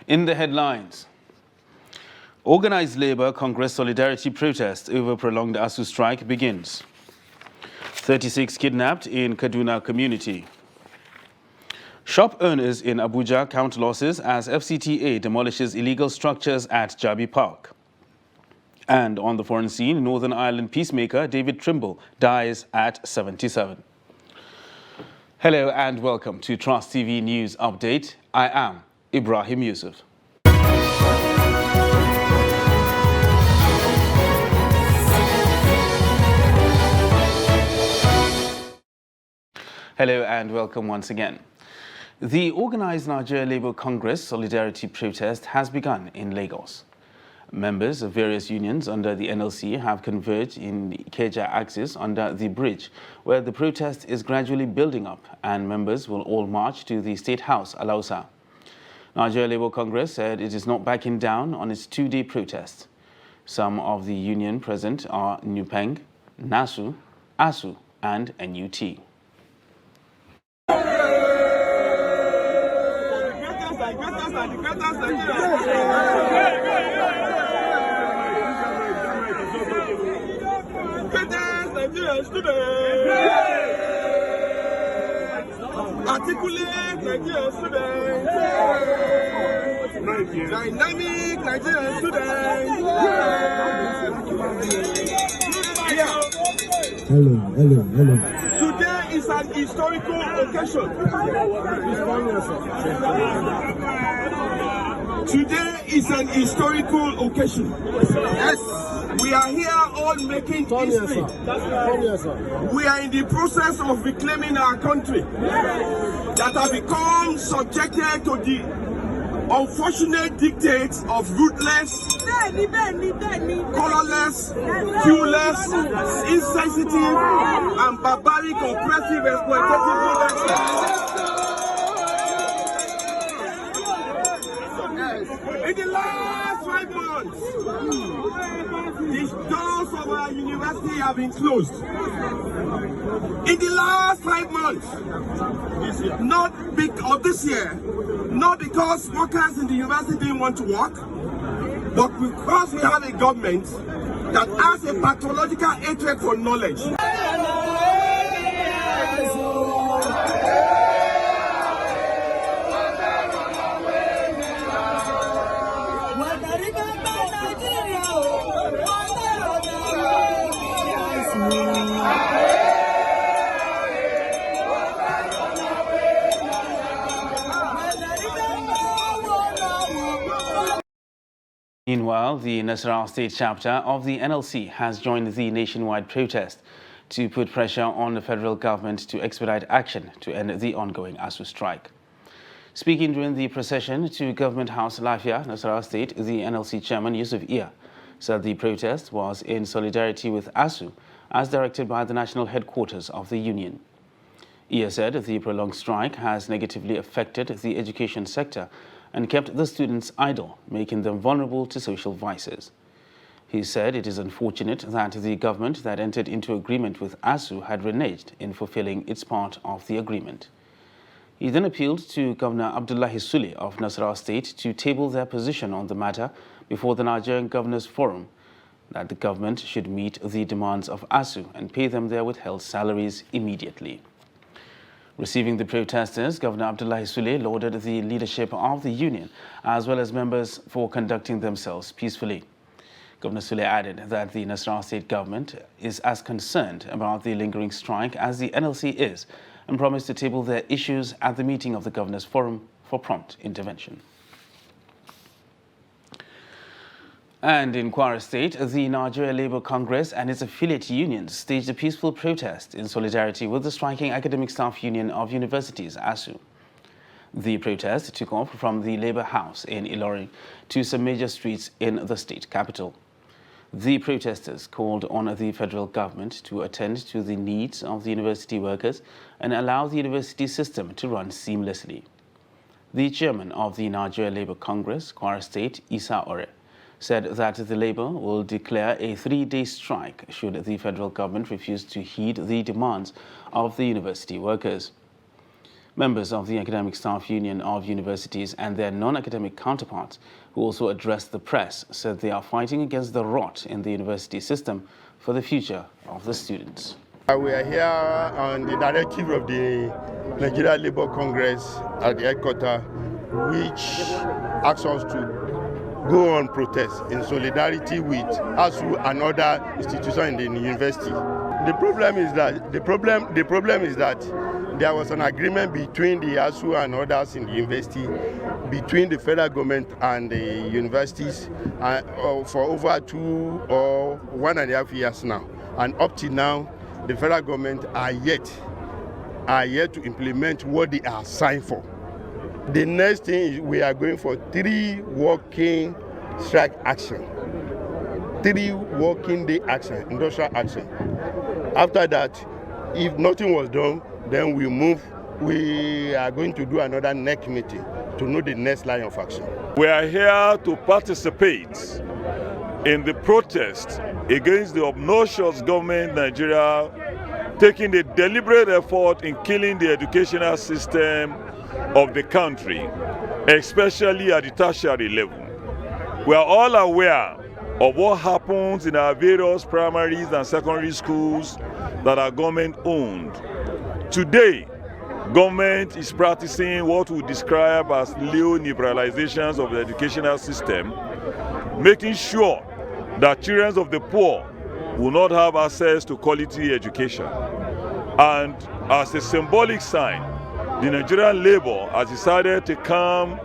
In the headlines, Organized Labour Congress solidarity protest over prolonged ASU strike begins. 36 kidnapped in Kaduna community. Shop owners in Abuja count losses as FCTA demolishes illegal structures at Jabi Park. And on the foreign scene, Northern Ireland peacemaker David Trimble dies at 77. Hello and welcome to Trust TV News Update. I am Ibrahim Yusuf. Hello and welcome once again. The Organized Nigeria Labour Congress solidarity protest has begun in Lagos. Members of various unions under the NLC have converged in the Ikeja axis under the bridge, where the protest is gradually building up, and members will all march to the State House, Alausa. Nigeria Labour Congress said it is not backing down on its two-day protest. Some of the union present are NUPENG, NASU, ASU, and NUT. Articulate Nigerian students, dynamic Nigerian students. Hello. Today is an historical occasion. Today is an historical occasion. Yes. We are here all making history. We are in the process of reclaiming our country that has become subjected to the unfortunate dictates of ruthless, colorless, viewless, insensitive, and barbaric oppressive exploitative leaders. In the last 5 months, the doors of our university have been closed. In the last 5 months, this year, not because workers in the university didn't want to work, but because we have a government that has a pathological hatred for knowledge. Meanwhile, the Nasarawa State chapter of the NLC has joined the nationwide protest to put pressure on the federal government to expedite action to end the ongoing ASU strike. Speaking during the procession to Government House Lafia, Nasarawa State, the NLC chairman Yusuf Iya said the protest was in solidarity with ASU as directed by the national headquarters of the union. Iya said the prolonged strike has negatively affected the education sector and kept the students idle, making them vulnerable to social vices. He said it is unfortunate that the government that entered into agreement with ASU had reneged in fulfilling its part of the agreement. He then appealed to Governor Abdullahi Sule of Nasarawa State to table their position on the matter before the Nigerian Governors Forum, that the government should meet the demands of ASU and pay them their withheld salaries immediately. Receiving the protesters, Governor Abdullahi Sule lauded the leadership of the union as well as members for conducting themselves peacefully. Governor Sule added that the Nasarawa State government is as concerned about the lingering strike as the NLC is and promised to table their issues at the meeting of the Governors Forum for prompt intervention. And in Kwara State, the Nigeria Labour Congress and its affiliate unions staged a peaceful protest in solidarity with the striking Academic Staff Union of Universities, ASU. The protest took off from the Labour House in Ilorin to some major streets in the state capital. The protesters called on the federal government to attend to the needs of the university workers and allow the university system to run seamlessly. The chairman of the Nigeria Labour Congress, Kwara State, Isa Ore, said that the Labour will declare a 3-day strike should the federal government refuse to heed the demands of the university workers. Members of the Academic Staff Union of Universities and their non-academic counterparts, who also addressed the press, said they are fighting against the rot in the university system for the future of the students. We are here on the directive of the Nigeria Labour Congress at the headquarters, which asks us to go on protest in solidarity with ASUU and other institutions in the university. The problem is that there was an agreement between the ASUU and others in the university, between the federal government and the universities for over 2 or 1.5 years now. And up to now, the federal government are yet to implement what they are signed for. The next thing is we are going for 3 working strike action, 3 working day action, industrial action. After that, if nothing was done, then we are going to do another NEC meeting to know the next line of action. We are here to participate in the protest against the obnoxious government in Nigeria taking a deliberate effort in killing the educational system of the country, especially at the tertiary level. We are all aware of what happens in our various primaries and secondary schools that are government owned. Today, government is practicing what we describe as neoliberalizations of the educational system, making sure that children of the poor will not have access to quality education. And as a symbolic sign, the Nigerian Labour has decided to come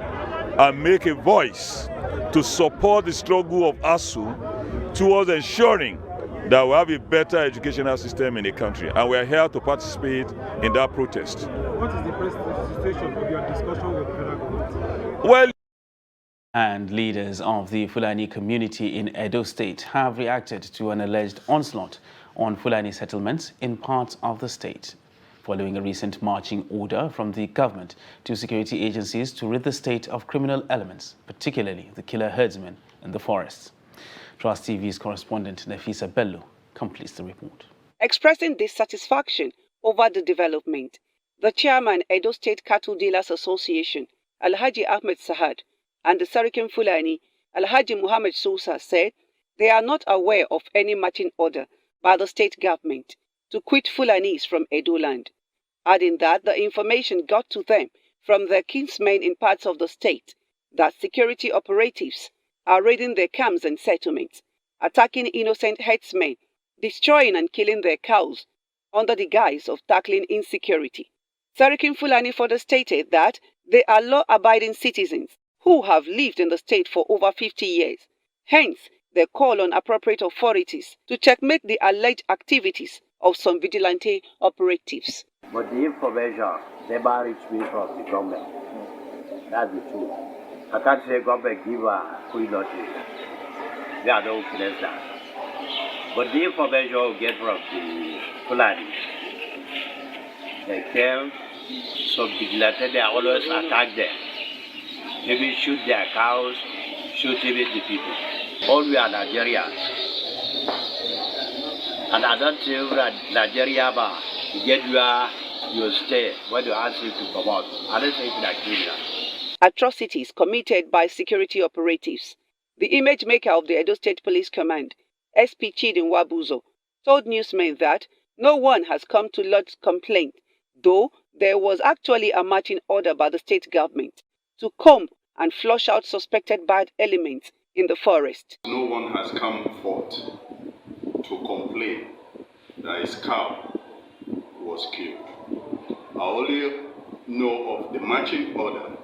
and make a voice to support the struggle of ASUU towards ensuring that we have a better educational system in the country. And we are here to participate in that protest. What is the present situation of your discussion with the federal government? Well, and leaders of the Fulani community in Edo State have reacted to an alleged onslaught on Fulani settlements in parts of the state, following a recent marching order from the government to security agencies to rid the state of criminal elements, particularly the killer herdsmen in the forests. Trust TV's correspondent Nafisa Bello completes the report. Expressing dissatisfaction over the development, the chairman Edo State Cattle Dealers Association, Alhaji Ahmed Sahad, and the Sarikin Fulani, Alhaji Muhammad Sousa, said they are not aware of any marching order by the state government to quit Fulanis from Edo land, adding that the information got to them from their kinsmen in parts of the state that security operatives are raiding their camps and settlements, attacking innocent herdsmen, destroying and killing their cows under the guise of tackling insecurity. Sarikin Fulani further stated that they are law-abiding citizens who have lived in the state for over 50 years. Hence, they call on appropriate authorities to checkmate the alleged activities of some vigilante operatives. But the information never reached me from the government. That's the truth. I can't say government give a free notice. They are no place that. But the information we get from the Fulani, they came, some vigilante, they always attack them. Maybe shoot their cows, shoot even the people. All we are Nigerians. And I don't think that Nigeria get where you stay when you ask you to come out. I don't think Nigeria. Atrocities committed by security operatives. The image maker of the Edo State Police Command, SP Chidin Wabuzo, told newsmen that no one has come to lodge complaint, though there was actually a marching order by the state government to comb and flush out suspected bad elements in the forest. No one has come forth to complain that his cow was killed. I only know of the marching order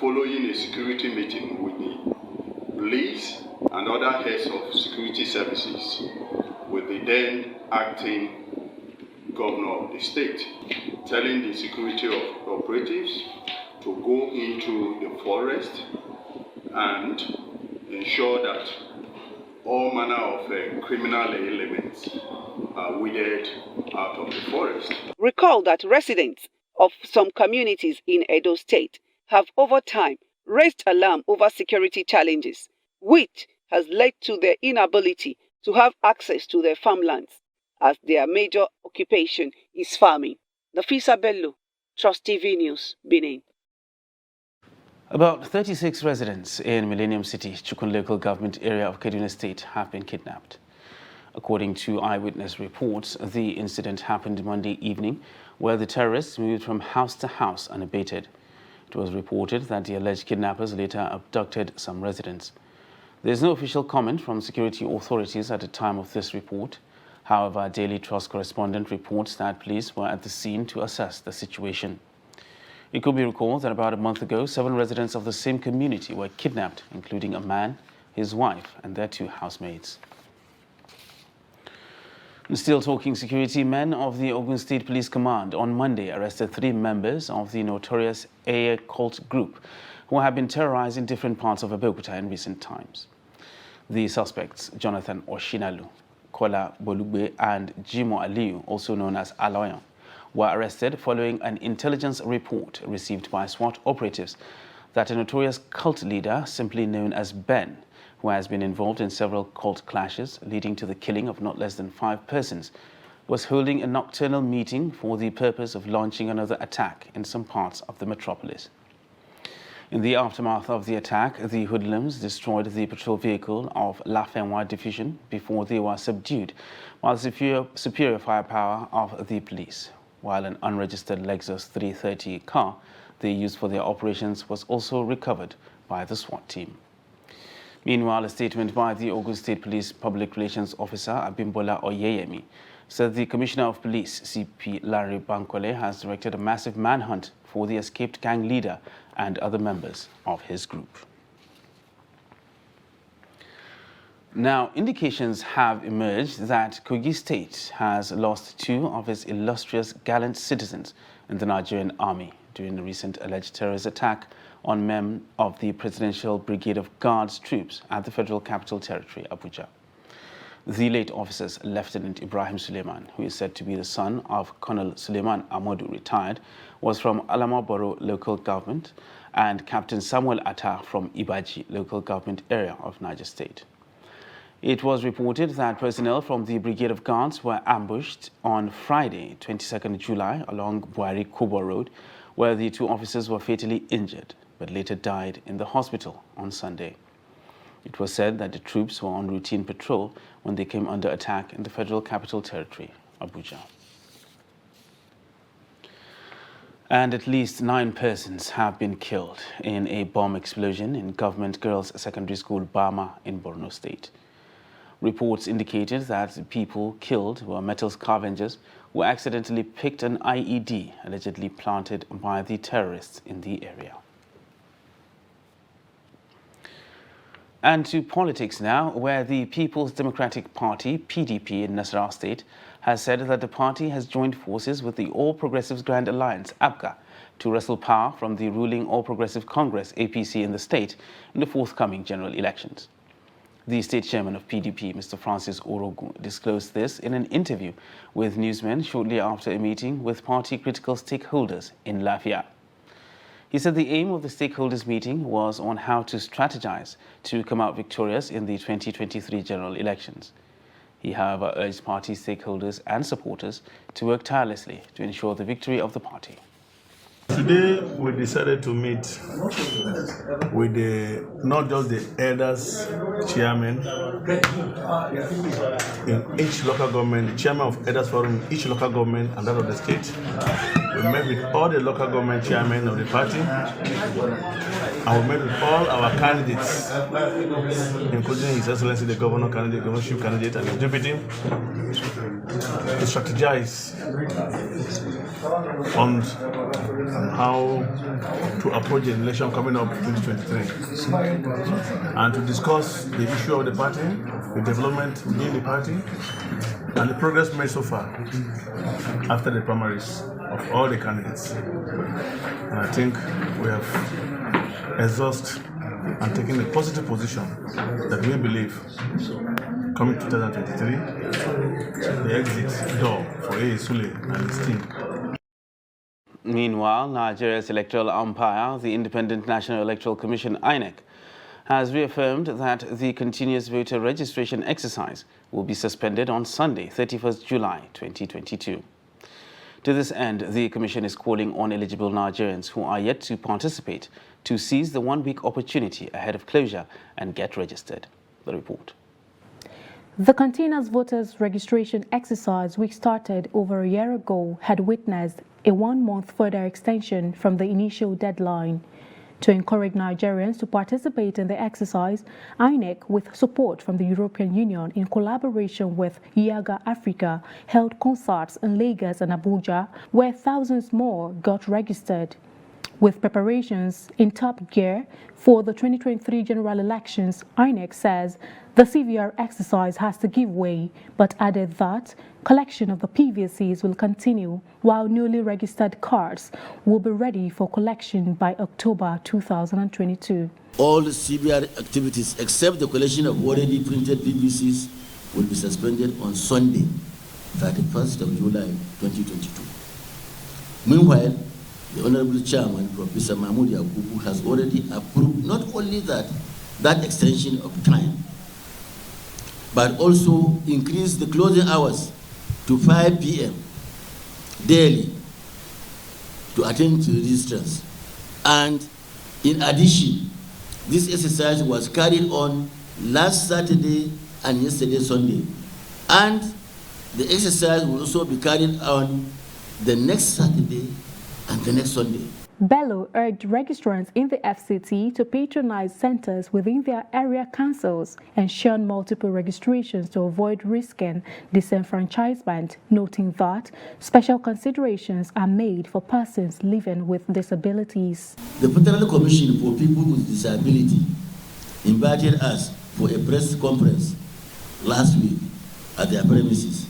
following a security meeting with the police and other heads of security services with the then acting governor of the state, telling the security operatives to go into the forest and ensure that all manner of criminal elements are weeded out of the forest. Recall that residents of some communities in Edo State have over time raised alarm over security challenges, which has led to their inability to have access to their farmlands, as their major occupation is farming. Nafisa Bello, Trust TV News, Benin. About 36 residents in Millennium City, Chukun local government area of Kaduna State, have been kidnapped. According to eyewitness reports, the incident happened Monday evening, where the terrorists moved from house to house unabated. It was reported that the alleged kidnappers later abducted some residents. There is no official comment from security authorities at the time of this report. However, Daily Trust correspondent reports that police were at the scene to assess the situation. It could be recalled that about a month ago, 7 residents of the same community were kidnapped, including a man, his wife, and their 2 housemates. Still talking security, men of the Ogun State Police Command on Monday arrested 3 members of the notorious Eye cult group who have been terrorizing different parts of Abeokuta in recent times. The suspects, Jonathan Oshinalu, Kola Bolugbe, and Jimo Aliu, also known as Aloyan, were arrested following an intelligence report received by SWAT operatives that a notorious cult leader, simply known as Ben, who has been involved in several cult clashes leading to the killing of not less than 5 persons, was holding a nocturnal meeting for the purpose of launching another attack in some parts of the metropolis. In the aftermath of the attack, the hoodlums destroyed the patrol vehicle of La Fenwa Division before they were subdued by the superior firepower of the police, while an unregistered Lexus 330 car they used for their operations was also recovered by the SWAT team. Meanwhile, a statement by the Ogun State Police Public Relations Officer Abimbola Oyeyemi said the Commissioner of Police, CP Larry Bankole, has directed a massive manhunt for the escaped gang leader and other members of his group. Now, indications have emerged that Kogi State has lost 2 of its illustrious gallant citizens in the Nigerian army during the recent alleged terrorist attack on men of the Presidential Brigade of Guards troops at the Federal Capital Territory, Abuja. The late officers, Lieutenant Ibrahim Suleiman, who is said to be the son of Colonel Suleiman Amadu, retired, was from Alamaboro local government, and Captain Samuel Atta from Ibaji local government area of Niger State. It was reported that personnel from the Brigade of Guards were ambushed on Friday, 22nd July, along Buhari Kobo Road, where the 2 officers were fatally injured, but later died in the hospital on Sunday. It was said that the troops were on routine patrol when they came under attack in the Federal Capital Territory, Abuja. And at least 9 persons have been killed in a bomb explosion in Government Girls Secondary School, Bama, in Borno State. Reports indicated that the people killed were metal scavengers who accidentally picked an IED allegedly planted by the terrorists in the area. And to politics now, where the People's Democratic Party, PDP, in Nasarawa State has said that the party has joined forces with the All Progressives Grand Alliance, APGA, to wrestle power from the ruling All Progressive Congress, APC, in the state in the forthcoming general elections. The state chairman of PDP, Mr. Francis Orogun, disclosed this in an interview with newsmen shortly after a meeting with party-critical stakeholders in Lafia. He said the aim of the stakeholders meeting was on how to strategize to come out victorious in the 2023 general elections. He, however, urged party stakeholders and supporters to work tirelessly to ensure the victory of the party. Today, we decided to meet with not just the elders chairman in each local government, the chairman of elders forum in each local government and that of the state. We met with all the local government chairmen of the party, and we met with all our candidates, including His Excellency the Governor candidate, governorship candidate, and the deputy, to strategize on how to approach the election coming up in 2023, and to discuss the issue of the party, the development within the party, and the progress made so far after the primaries of all the candidates. And I think we have exhausted and taken a positive position that we believe coming 2023, the exit door for A. Sule and his team. Meanwhile, Nigeria's electoral umpire, the Independent National Electoral Commission, INEC, has reaffirmed that the continuous voter registration exercise will be suspended on Sunday, 31st July 2022. To this end, the Commission is calling on eligible Nigerians who are yet to participate to seize the one-week opportunity ahead of closure and get registered. The report. The continuous voters registration exercise, which started over a year ago, had witnessed a one-month further extension from the initial deadline. To encourage Nigerians to participate in the exercise, INEC, with support from the European Union in collaboration with IAGA Africa, held concerts in Lagos and Abuja, where thousands more got registered. With preparations in top gear for the 2023 general elections, INEC says the CVR exercise has to give way, but added that collection of the PVCs will continue while newly registered cards will be ready for collection by October 2022. All CVR activities except the collection of already printed PVCs will be suspended on Sunday, 31st of July 2022. Meanwhile, the Honorable Chairman, Professor Mahmoud Yakubu, has already approved not only that extension of time, but also increased the closing hours to 5 p.m. daily to attend to registrants. And in addition, this exercise was carried on last Saturday and yesterday Sunday. And the exercise will also be carried on the next Saturday and the next Sunday. Bello urged registrants in the FCT to patronize centers within their area councils and shun multiple registrations to avoid risking disenfranchisement, noting that special considerations are made for persons living with disabilities. The Federal Commission for People with Disability invited us for a press conference last week at their premises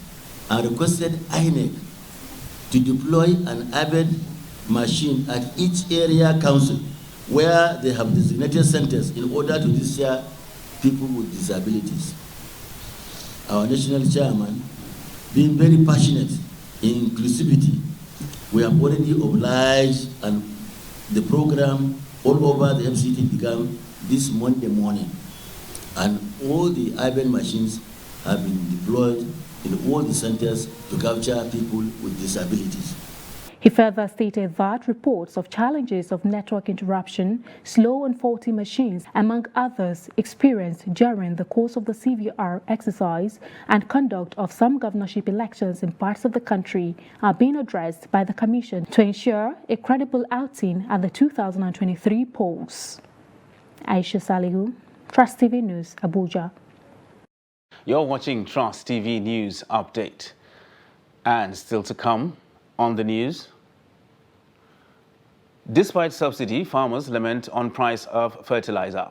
and requested INEC to deploy an urban machine at each area council where they have designated centers in order to register people with disabilities. Our national chairman, being very passionate in inclusivity, we have already obliged, and the program all over the FCT began this Monday morning, and all the urban machines have been deployed in all the centers to capture people with disabilities. He further stated that reports of challenges of network interruption, slow and faulty machines, among others, experienced during the course of the CVR exercise and conduct of some governorship elections in parts of the country are being addressed by the Commission to ensure a credible outing at the 2023 polls. Aisha Salihu, Trust TV News, Abuja. You're watching Trust TV News Update. And still to come on the news. Despite subsidy, farmers lament on price of fertilizer.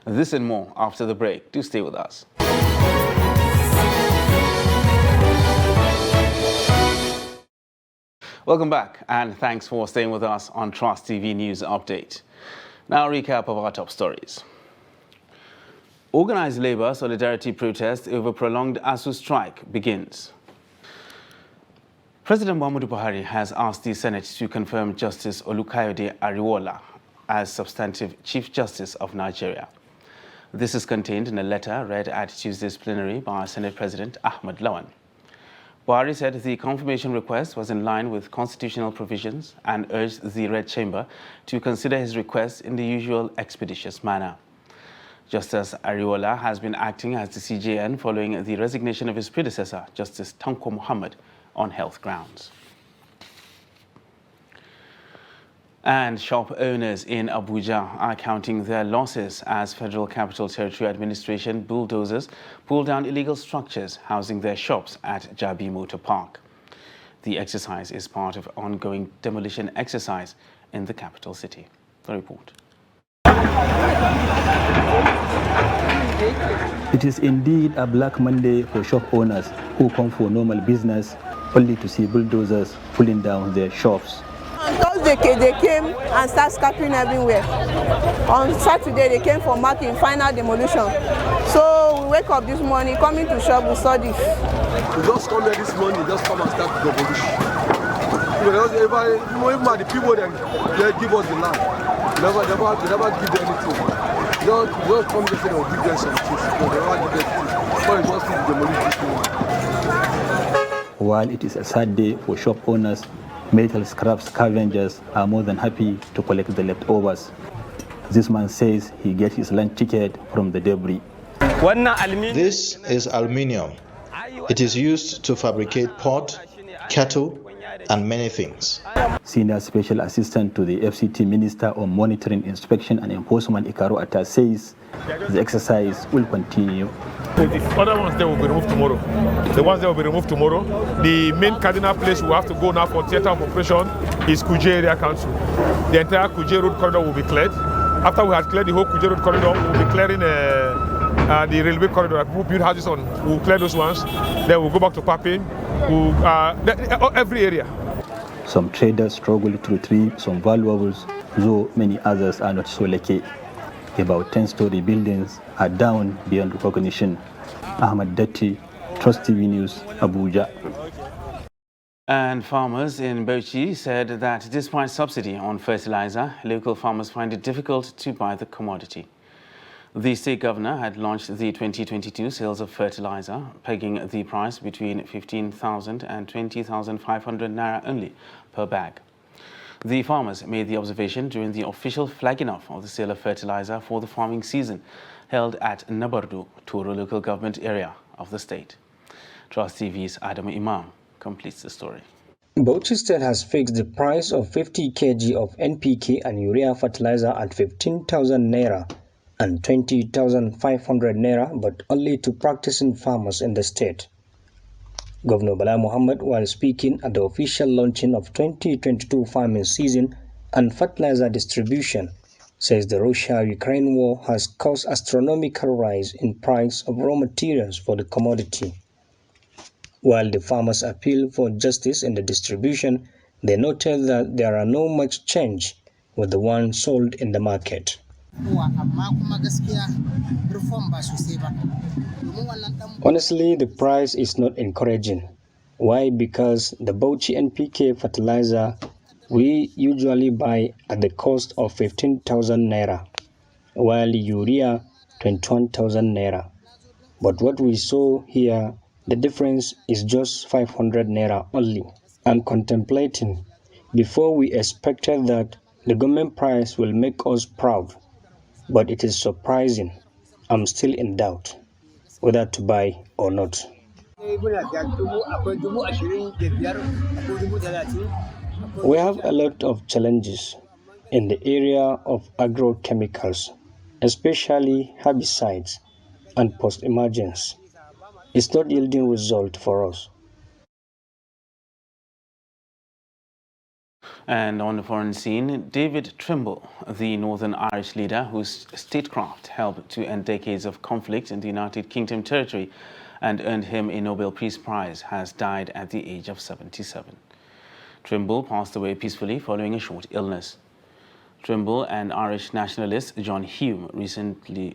This and more after the break. Do stay with us. Welcome back, and thanks for staying with us on Trust TV News Update. Now, a recap of our top stories. Organized labor solidarity protest over prolonged ASUU strike begins. President Muhammadu Buhari has asked the Senate to confirm Justice Olukayode Ariwoola as substantive Chief Justice of Nigeria. This is contained in a letter read at Tuesday's plenary by Senate President Ahmed Lawan. Buhari said the confirmation request was in line with constitutional provisions and urged the Red Chamber to consider his request in the usual expeditious manner. Justice Ariwoola has been acting as the CJN following the resignation of his predecessor, Justice Tanko Muhammad, on health grounds. And shop owners in Abuja are counting their losses as Federal Capital Territory Administration bulldozers pull down illegal structures housing their shops at Jabi Motor Park. The exercise is part of ongoing demolition exercise in the capital city. The report. It is indeed a black Monday for shop owners who come for normal business only to see bulldozers pulling down their shops. On Thursday, they came and started scattering everywhere. On Saturday, they came for marking final demolition. So we wake up this morning, coming to shop, we saw this. We just come here this morning, just come and start to demolish. Even the people they give us the land, never give them anything. Don't come here and say they'll give them some things. They never give them things. So we just need to demolish this morning. while it is a sad day for shop owners, metal scrap scavengers are more than happy to collect the leftovers. This man says he gets his lunch ticket from the debris. This is aluminium. It is used to fabricate pot, kettle, and many things. Senior Special Assistant to the FCT Minister on Monitoring, Inspection and Enforcement, Ikaro Atta, says the exercise will continue. The other ones they will be removed tomorrow. The ones that will be removed tomorrow. The main cardinal place we have to go now for theatre of operation is Kuje Area Council. The entire Kuje Road corridor will be cleared. After we have cleared the whole Kuje Road corridor, we will be clearing the railway corridor. People build houses on. We will clear those ones. Then we'll go back to Papin. Every area. Some traders struggle to retrieve some valuables, though many others are not so lucky. About 10-story buildings are down beyond recognition. Ahmad Datti, Trust TV News, Abuja. And farmers in Bauchi said that despite subsidy on fertilizer, local farmers find it difficult to buy the commodity. The state governor had launched the 2022 sales of fertilizer, pegging the price between 15,000 and 20,500 naira only per bag. The farmers made the observation during the official flagging off of the sale of fertilizer for the farming season held at Nabardu, Toro local government area of the state. Trust TV's Adam Imam completes the story. Bauchi State has fixed the price of 50 kg of NPK and urea fertilizer at 15,000 naira and 20,500 naira, but only to practicing farmers in the state. Governor Bala Muhammad, while speaking at the official launching of 2022 farming season and fertilizer distribution, says the Russia-Ukraine war has caused astronomical rise in price of raw materials for the commodity. While the farmers appeal for justice in the distribution, they noted that there are no much change with the one sold in the market. Honestly, the price is not encouraging. Why? Because the Bauchi NPK fertilizer we usually buy at the cost of 15,000 naira, while urea 21,000 naira. But what we saw here, the difference is just 500 naira only. I'm contemplating. Before we expected that the government price will make us proud, but it is surprising. I'm still in doubt whether to buy or not. We have a lot of challenges in the area of agrochemicals, especially herbicides and post-emergence. It's not yielding result for us. And on the foreign scene, David Trimble, the Northern Irish leader whose statecraft helped to end decades of conflict in the United Kingdom territory and earned him a Nobel Peace Prize, has died at the age of 77. Trimble passed away peacefully following a short illness. Trimble and Irish nationalist John Hume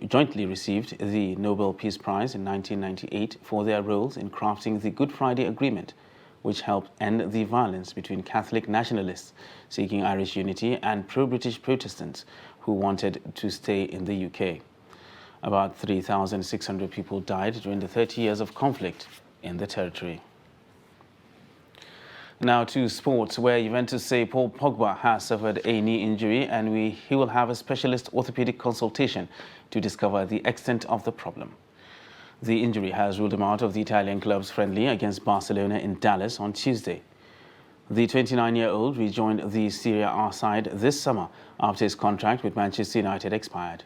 jointly received the Nobel Peace Prize in 1998 for their roles in crafting the Good Friday Agreement, which helped end the violence between Catholic nationalists seeking Irish unity and pro-British Protestants who wanted to stay in the UK. About 3,600 people died during the 30 years of conflict in the territory. Now to sports, where Juventus say Paul Pogba has suffered a knee injury and he will have a specialist orthopedic consultation to discover the extent of the problem. The injury has ruled him out of the Italian club's friendly against Barcelona in Dallas on Tuesday. The 29-year-old rejoined the Serie A side this summer after his contract with Manchester United expired.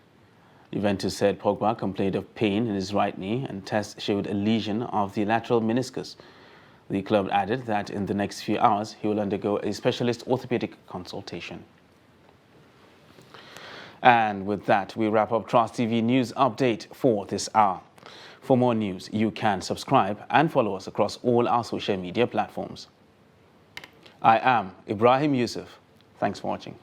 Juventus said Pogba complained of pain in his right knee and tests showed a lesion of the lateral meniscus. The club added that in the next few hours he will undergo a specialist orthopedic consultation. And with that, we wrap up Trust TV News Update for this hour. For more news, you can subscribe and follow us across all our social media platforms. I am Ibrahim Yusuf. Thanks for watching.